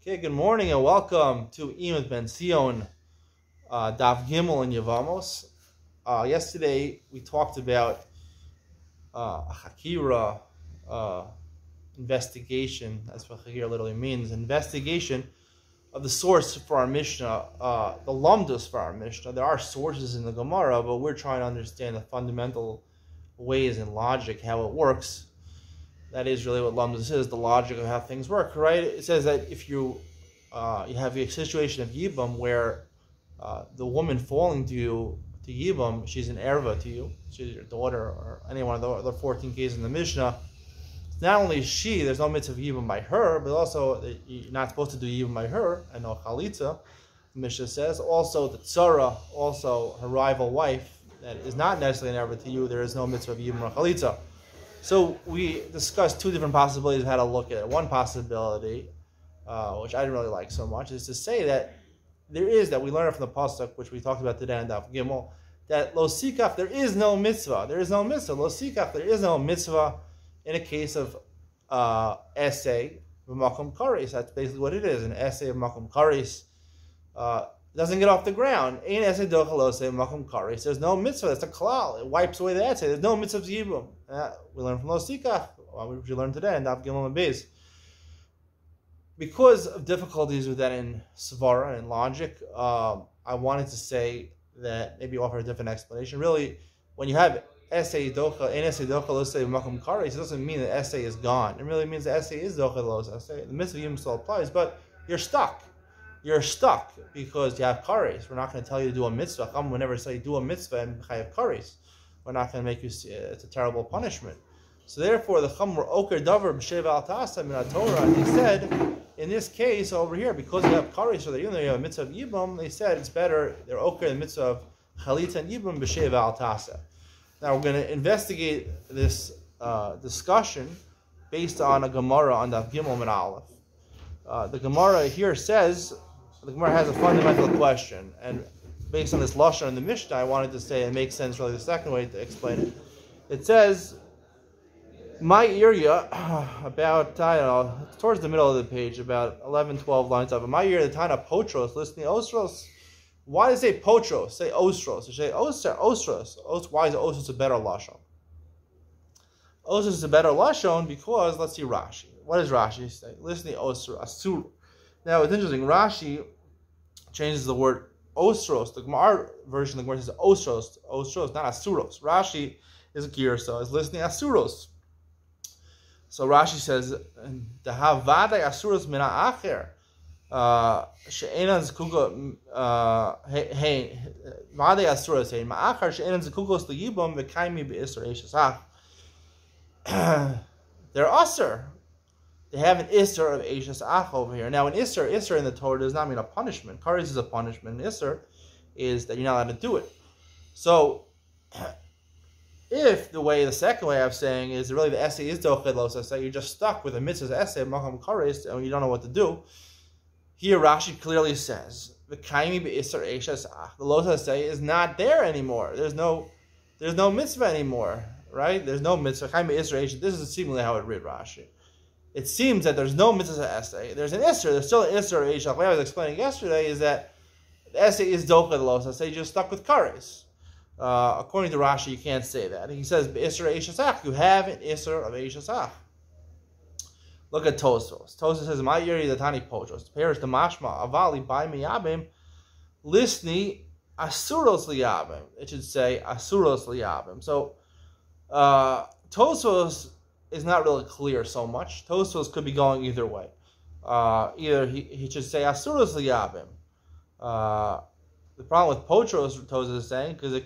Okay, good morning and welcome to Iyun with Benzion, Daf Gimel and Yevamos. Yesterday we talked about Hakira, investigation. That's what Hakira literally means. Investigation of the source for our Mishnah, the Lamdus for our Mishnah. There are sources in the Gemara, but we're trying to understand the fundamental ways and logic, how it works. That is really what Lamdus is, the logic of how things work, right? It says that if you have a situation of Yibam where the woman falling to Yibam, she's an erva to you, she's your daughter or any one of the other 14 cases in the Mishnah, not only is she, there's no mitzvah of Yibam by her, but also you're not supposed to do Yibam by her, and no chalitza, the Mishnah says. Also the tzara, also her rival wife, that is not necessarily an erva to you, there is no mitzvah of Yibam or chalitza. So we discussed two different possibilities of how to look at it. One possibility, which I didn't really like so much, is to say that that we learn it from the pasuk, which we talked about today in Daf Gimel, that lo sikach, there is no mitzvah. There is no mitzvah. Lo sikach, there is no mitzvah in a case of essay b'makom karis. That's basically what it is. An essay of makom karis doesn't get off the ground. Ein essay dochel lo essay b'makom karis. There's no mitzvah. That's a klal. It wipes away the essay. There's no mitzvah yibum. We learn from lo sikach. What we learned today in Daf Gimel and Beis. Because of difficulties with that in svara and logic, I wanted to say that maybe offer a different explanation. Really, when you have essay docha, an essay docha, let's say makom karis, it doesn't mean that essay is gone. It really means the essay is docha los essay. The mitzvah yibum still applies, but you're stuck. You're stuck because you have karis. We're not going to tell you to do a mitzvah. We'll never say do a mitzvah and chayav karis. We're not going to make you see it. It's a terrible punishment. So therefore, the chum were oker davar b'sheva al tasa min Torah, and they said, in this case over here, because you have karis, so that even though you have a mitzvah of yibum, they said it's better, they're okay the mitzvah of chalitza and yibum b'sheva al tasa. Now we're going to investigate this discussion based on a Gemara on the Gimel and Aleph. The Gemara here says, the Gemara has a fundamental question, and based on this lashon in the Mishnah, I wanted to say it makes sense really the second way to explain it. It says, my area, about, I don't know, towards the middle of the page, about 11, 12 lines up. In my area, the Tana Potros, listening Ostros. Why does it say Potros? Say Ostros. Say Ostros. Why is Ostros a better lashon? Ostros is a better lashon because, let's see Rashi. What does Rashi say? Listening Ostros, Asur. Now, it's interesting. Rashi changes the word Ostros. The Gemara version of the Gemara says Ostros, not Asuros. Rashi is a girsa, is listening Asuros. So Rashi says, "The havadei asuros mina acher she'enan zekuko vadei asuros ein ma'acher she'enan zekukos liyibam v'kaimi be'isur eishasach." They're usur. They have an isur of eishasach over here. Now, an isur in the Torah does not mean a punishment. Karis is a punishment. An isur is that you're not allowed to do it. So, if the second way I'm saying is really the essay is dochel los essay, you're just stuck with a mitzvah's essay, makom karis, and you don't know what to do. Here Rashi clearly says the kaimi be'isur eishasach. The los essay is not there anymore. There's no mitzvah anymore, right? There's no mitzvah. Kaimi be'isur eishasach. This is seemingly how it read Rashi. It seems that there's no mitzvah essay. There's an isur. There's still an isur eishasach. What I was explaining yesterday is that the essay is dochel los essay. You're just stuck with karis. According to Rashi, you can't say that. He says, Isra Eishasach, you have an Isra of Eishasach. Look at Tosfos. Tosfos says, my yeri the tani potros. Perish the mashma, avali by miyabim, lisni asuros liyabim. It should say asuros liyabim. So, Tosfos is not really clear so much. Tosfos could be going either way. Either he should say asuros liyabim. The problem with potros, Tosfos is saying, because it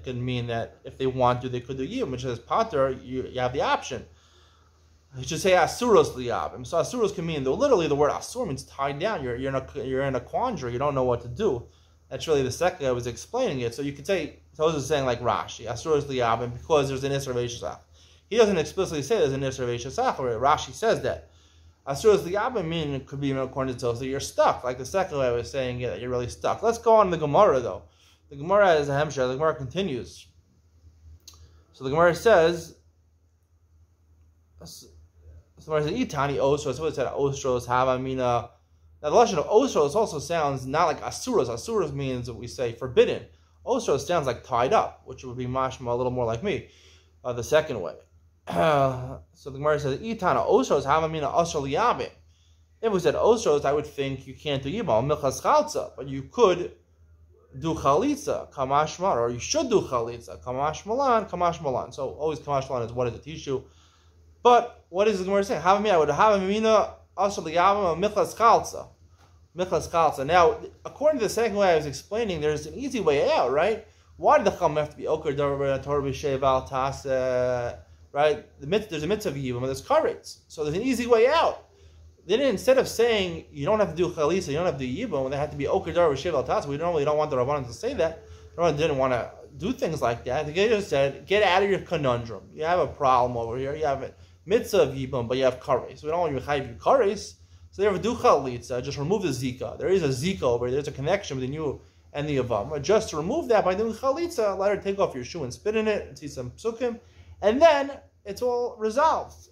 could mean that if they want to, they could do yibum, which is pater. You have the option. You should say asuros liyabim. So asuros can mean, though literally the word asur means tied down. You're in a quandary. You don't know what to do. That's really the second I was explaining it. So you could say Tosfos is saying like Rashi, asuros liyabim, because there's an isra of eishasach. He doesn't explicitly say there's an isra of eishasach. Rashi says that. Asuros liyabim mean it could be according to Tosfos that you're stuck. Like the second way I was saying, that you're really stuck. Let's go on to the Gemara though. The Gemara has a hemshah. The Gemara continues. So the Gemara says, Itani ostros. So it said ostros have amina Now the lashon of osros also sounds not like asuros. Asuros means what we say forbidden. Osros sounds like tied up, which would be mashma a little more like me, the second way. So the Gemara says, "Itana osros havamina asr liyabim." If we said osros, I would think you can't do yibam milchas chalza, but you could do chalitza kamash malan, or you should do chalitza kamash malan. So always kamash malan is what does it teach you? But what is the Gemara saying? Havamina, I would havamina asr liyabim milchas chalza. Milchas chalza. Now, according to the second way I was explaining, there's an easy way out, right? Why did the chum have to be oker darbar torah b'sheval tasa? Right? There's a mitzvah of yibam, and there's karetz. So there's an easy way out. They didn't, instead of saying you don't have to do chalitza, you don't have to do yibam, when they had to be oker darbar b'sheval tasa. We normally don't want the rabbanon to say that. The rabbanon didn't want to do things like that. They just said, get out of your conundrum. You have a problem over here. You have a mitzvah of yibam, but you have karetz. We don't want you to chayiv you karetz. So they ever do chalitza, just remove the zika. There is a zika over here. There's a connection between you and the Yevamos. Just to remove that by doing chalitza, let her take off your shoe and spit in it and see some psukim, and then it's all resolved.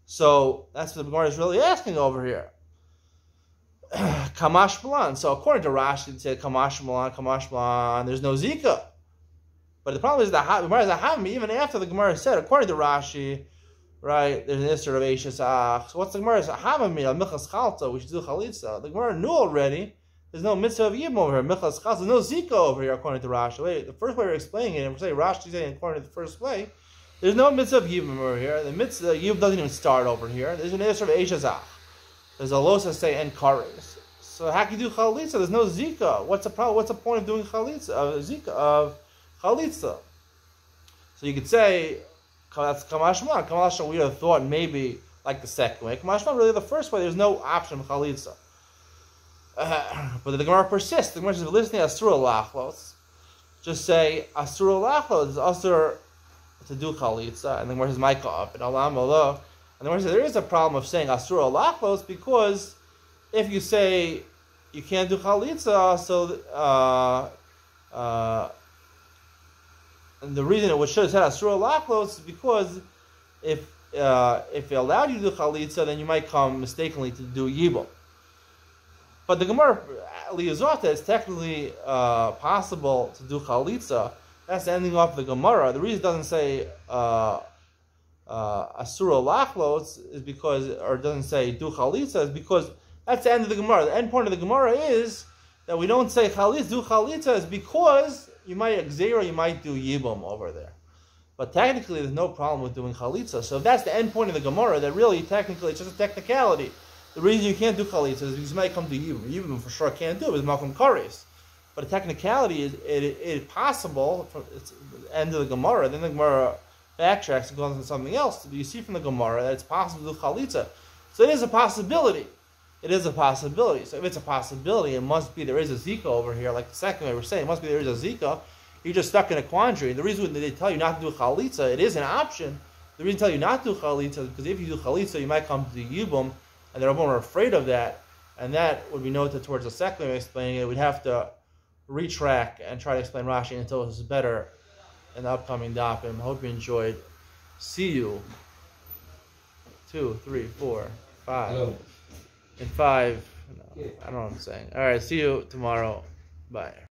So that's what the Gemara is really asking over here. Kamash malan. So according to Rashi, it said kamash malan. There's no zika. But the problem is that the Gemara is having even after the Gemara said, according to Rashi, right, there's an issur of Eishes Ach. So what's the Gemara? Milchas Chalta, we should do Chalitza. The Gemara knew already. There's no mitzvah of Yibam over here. Milchas Chalta. There's no Zika over here, according to Rashi. Wait, the first way we're explaining it, and we're saying Rashi saying according to the first way, there's no mitzvah of Yibam over here. The mitzvah Yibam doesn't even start over here. There's an issur of Eishes Ach. There's a losa say and kares. So how can you do Chalitza? There's no Zika. What's the problem? What's the point of doing Chalitza? Zika of Chalitza. So you could say, that's Kamashma. Kamashma, we would have thought maybe like the second way. Kamashma, really the first way, there's no option of Chalitza. But the Gemara persists. The Gemara says, listening to Asura Lachlos, just say, Asura Lachlos is Asur to do Chalitza. And the Gemara says, Maika up, and Alam Allah. And the Gemara says, there is a problem of saying Asura Lachlos because if you say you can't do Chalitza, so and the reason it should have said Asura Lachlos is because if it allowed you to do Chalitza, then you might come mistakenly to do Yibam. But the Gemara Liyazota is technically possible to do Chalitza. That's the ending off the Gemara. The reason it doesn't say Asura Lachlos is because, or it doesn't say do Chalitza, is because that's the end of the Gemara. The end point of the Gemara is that we don't say Chalitza, do Chalitza, is because you might Xera, you might do Yibam over there. But technically, there's no problem with doing Chalitza. So if that's the end point of the Gemara, that really, technically, it's just a technicality. The reason you can't do Chalitza is because you might come to Yibam. Yibam for sure can't do it, it's Malcolm Kares. But a technicality is it is possible, it's the end of the Gemara, then the Gemara backtracks and goes on to something else. But you see from the Gemara that it's possible to do Chalitza. So it is a possibility. It is a possibility. So if it's a possibility, it must be there is a Zika over here, like the second way we're saying, it must be there is a Zika. You're just stuck in a quandary. And the reason they tell you not to do Chalitza, it is an option. The reason they tell you not to do Chalitza is because if you do Chalitza, you might come to the Yibam, and they're more afraid of that. And that would be noted towards the second way of explaining it. We'd have to retrack and try to explain Rashi until it's better in the upcoming dapim. Hope you enjoyed. See you. 2, 3, 4, 5. Hello. In 5, no, I don't know what I'm saying. All right, see you tomorrow. Bye.